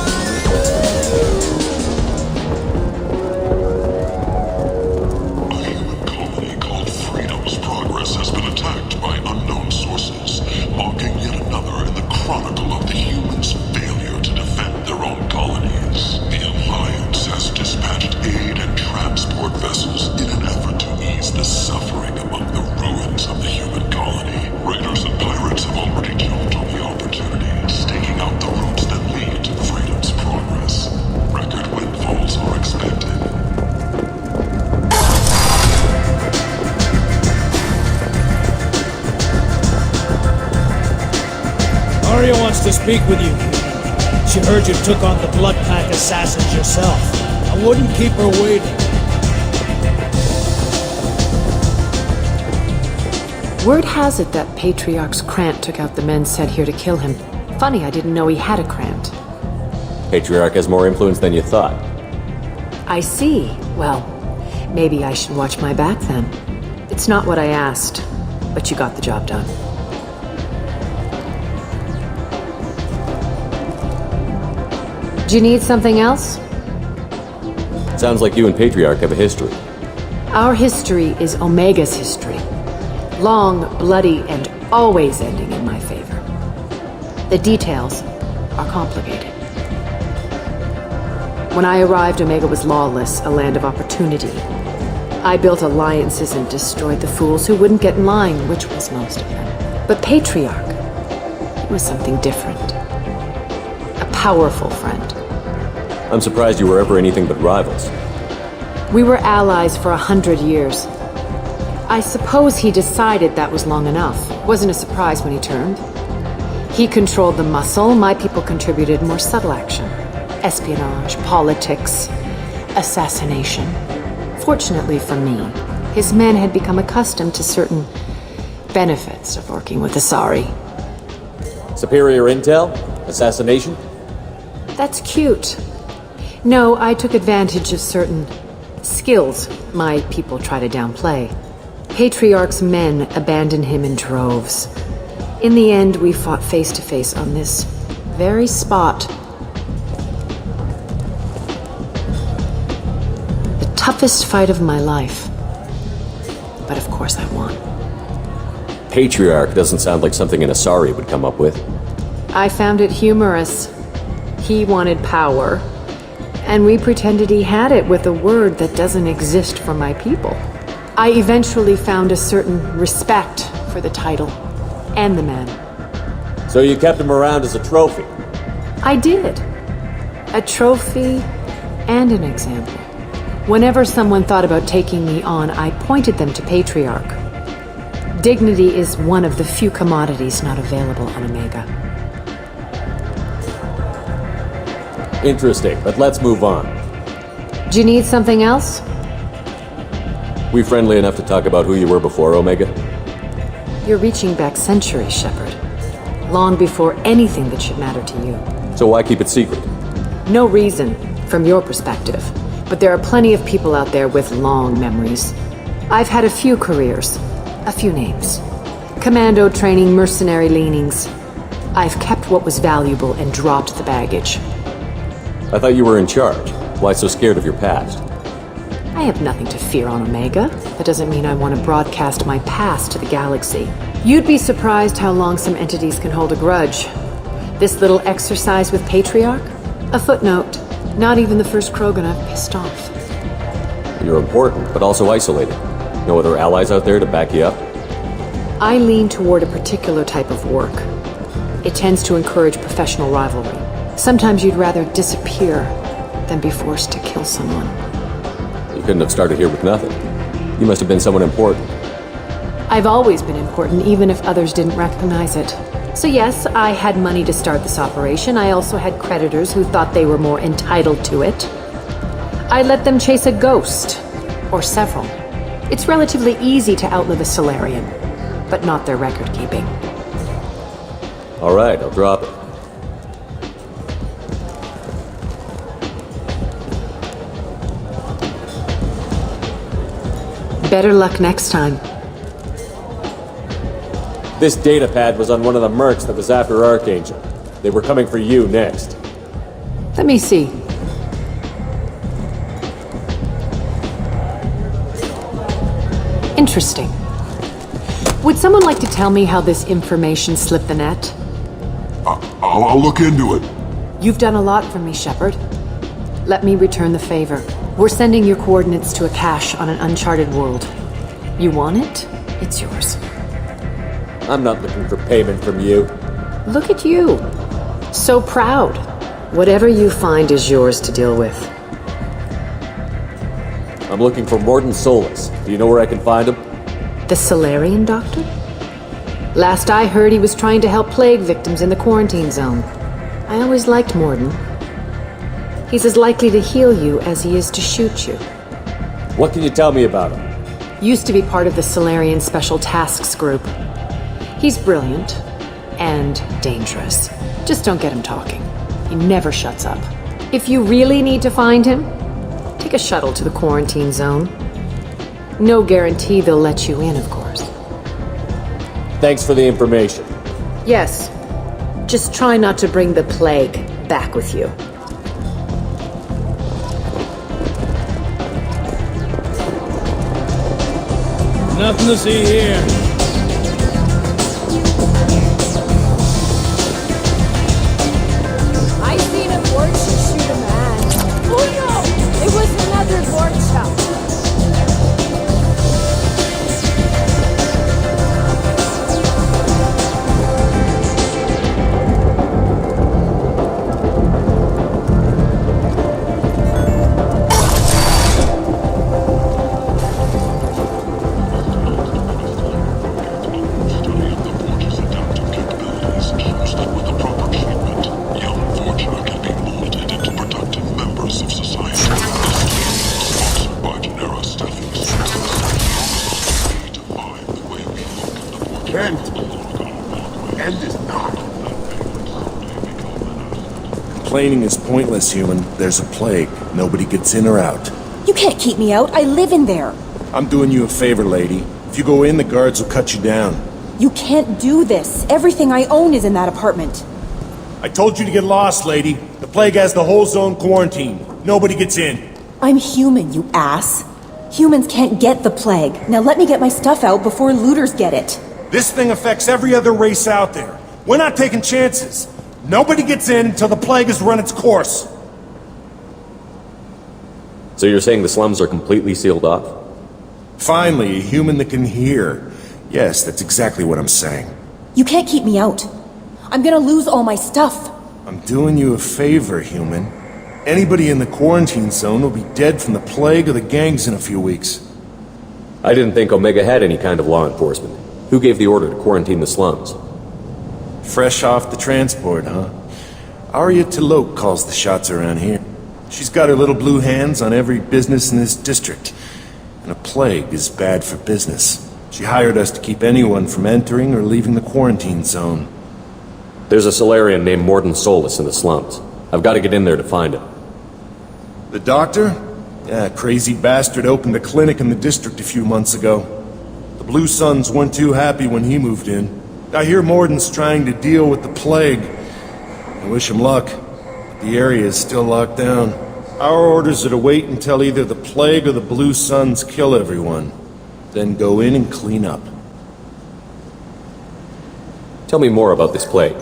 A human colony called Freedom's Progress has been attacked by unknown sources, marking yet another in the chronicle of the humans' failure to defend their own colonies. The Alliance has dispatched aid and transport vessels in an effort to ease the suffering among the ruins of the human colony. Raiders and pirates have already jumped on the opportunity, staking out the routes that lead to Freedom's Progress. Record windfalls are expected. Aria wants to speak with you. She heard you took on the Blood Pack assassins yourself. I wouldn't keep her waiting. Word has it that Patriarch's Krant took out the men sent here to kill him. Funny, I didn't know he had a Krant. Patriarch has more influence than you thought. I see. Well, Maybe I should watch my back then. It's not what I asked, but you got the job done. Do you need something else? Sounds like you and Patriarch have a history. Our history is Omega's history. Long, bloody, and always ending in my favor. The details are complicated. When I arrived, Omega was lawless, a land of opportunity. I built alliances and destroyed the fools who wouldn't get in line, which was most of them. But Patriarch, he was something different. A powerful friend. I'm surprised you were ever anything but rivals. We were allies for 100 years. I suppose he decided that was long enough. Wasn't a surprise when he turned. He controlled the muscle, my people contributed more subtle action. Espionage, politics, assassination. Fortunately for me, his men had become accustomed to certain benefits of working with Asari. Superior intel? Assassination? That's cute. No, I took advantage of certain skills my people try to downplay. Patriarch's men abandoned him in droves. In the end, we fought face to face on this very spot. The toughest fight of my life. But of course I won. Patriarch doesn't sound like something an Asari would come up with. I found it humorous. He wanted power, and we pretended he had it with a word that doesn't exist for my people. I eventually found a certain respect for the title and the man. So you kept him around as a trophy? I did. A trophy and an example. Whenever someone thought about taking me on, I pointed them to Patriarch. Dignity is one of the few commodities not available on Omega. Interesting, but let's move on. Do you need something else? We friendly enough to talk about who you were before Omega? You're reaching back centuries, Shepard. Long before anything that should matter to you. So why keep it secret? No reason, from your perspective. But there are plenty of people out there with long memories. I've had a few careers, a few names. Commando training, mercenary leanings. I've kept what was valuable and dropped the baggage. I thought you were in charge. Why so scared of your past? I have nothing to fear on Omega. That doesn't mean I want to broadcast my past to the galaxy. You'd be surprised how long some entities can hold a grudge. This little exercise with Patriarch? A footnote. Not even the first Krogan I've pissed off. You're important, but also isolated. No other allies out there to back you up? I lean toward a particular type of work. It tends to encourage professional rivalry. Sometimes you'd rather disappear than be forced to kill someone. You couldn't have started here with nothing. You must have been someone important. I've always been important, even if others didn't recognize it. So yes, I had money to start this operation. I also had creditors who thought they were more entitled to it. I let them chase a ghost, or several. It's relatively easy to outlive a Solarian, but not their record-keeping. All right, I'll drop it. Better luck next time. This data pad was on one of the mercs that was after Archangel. They were coming for you next. Let me see. Interesting. Would someone like to tell me how this information slipped the net? I'll look into it. You've done a lot for me, Shepard. Let me return the favor. We're sending your coordinates to a cache on an uncharted world. You want it? It's yours. I'm not looking for payment from you. Look at you. So proud. Whatever you find is yours to deal with. I'm looking for Morton Solus. Do you know where I can find him? The Solarian doctor? Last I heard, he was trying to help plague victims in the quarantine zone. I always liked Morton. He's as likely to heal you as he is to shoot you. What can you tell me about him? Used to be part of the Solarian Special Tasks Group. He's brilliant and dangerous. Just don't get him talking. He never shuts up. If you really need to find him, take a shuttle to the quarantine zone. No guarantee they'll let you in, of course. Thanks for the information. Yes. Just try not to bring the plague back with you. Nothing to see here. I seen a Vorcha shoot a man. Oh no! It was another Vorcha. Complaining is pointless, human. There's a plague. Nobody gets in or out. You can't keep me out. I live in there. I'm doing you a favor, lady. If you go in, the guards will cut you down. You can't do this. Everything I own is in that apartment. I told you to get lost, lady. The plague has the whole zone quarantined. Nobody gets in. I'm human, you ass. Humans can't get the plague. Now let me get my stuff out before looters get it. This thing affects every other race out there. We're not taking chances. Nobody gets in until the plague has run its course. So you're saying the slums are completely sealed off? Finally, a human that can hear. Yes, that's exactly what I'm saying. You can't keep me out. I'm gonna lose all my stuff. I'm doing you a favor, human. Anybody in the quarantine zone will be dead from the plague or the gangs in a few weeks. I didn't think Omega had any kind of law enforcement. Who gave the order to quarantine the slums? Fresh off the transport, huh? Aria T'Loak calls the shots around here. She's got her little blue hands on every business in this district. And a plague is bad for business. She hired us to keep anyone from entering or leaving the quarantine zone. There's a Solarian named Morden Solus in the slums. I've got to get in there to find him. The doctor? Yeah, crazy bastard opened a clinic in the district a few months ago. The Blue Suns weren't too happy when he moved in. I hear Morden's trying to deal with the plague. I wish him luck, but the area is still locked down. Our orders are to wait until either the plague or the Blue Suns kill everyone. Then go in and clean up. Tell me more about this plague.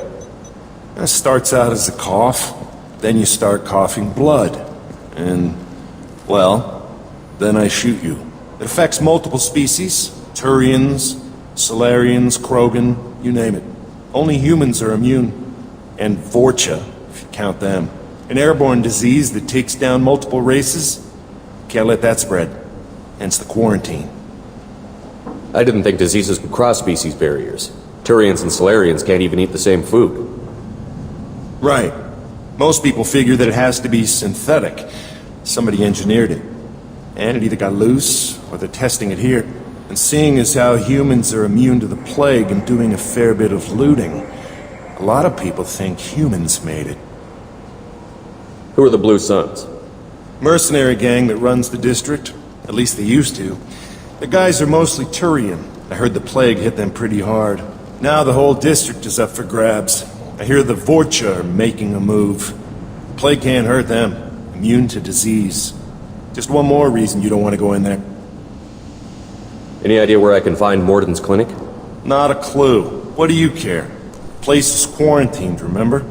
It starts out as a cough, then you start coughing blood. And, well, then I shoot you. It affects multiple species, Turians, Solarians, Krogan, you name it. Only humans are immune. And Vorcha, if you count them. An airborne disease that takes down multiple races. Can't let that spread. Hence the quarantine. I didn't think diseases could cross species barriers. Turians and Solarians can't even eat the same food. Right. Most people figure that it has to be synthetic. Somebody engineered it. And it either got loose, or they're testing it here. And seeing as how humans are immune to the plague and doing a fair bit of looting, a lot of people think humans made it. Who are the Blue Suns? Mercenary gang that runs the district. At least they used to. The guys are mostly Turian. I heard the plague hit them pretty hard. Now the whole district is up for grabs. I hear the Vorcha are making a move. Plague can't hurt them. Immune to disease. Just one more reason you don't want to go in there. Any idea where I can find Morden's clinic? Not a clue. What do you care? The place is quarantined, remember?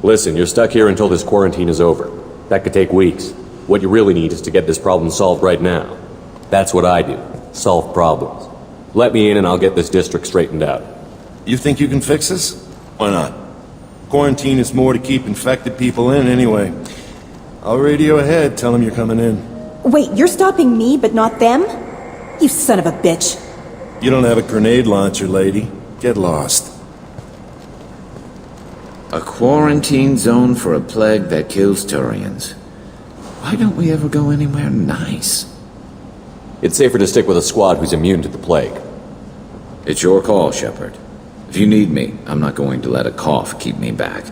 Listen, you're stuck here until this quarantine is over. That could take weeks. What you really need is to get this problem solved right now. That's what I do. Solve problems. Let me in and I'll get this district straightened out. You think you can fix this? Why not? Quarantine is more to keep infected people in anyway. I'll radio ahead, tell them you're coming in. Wait, you're stopping me, but not them? You son of a bitch. You don't have a grenade launcher, lady. Get lost. A quarantine zone for a plague that kills Turians. Why don't we ever go anywhere nice? It's safer to stick with a squad who's immune to the plague. It's your call, Shepard. If you need me, I'm not going to let a cough keep me back.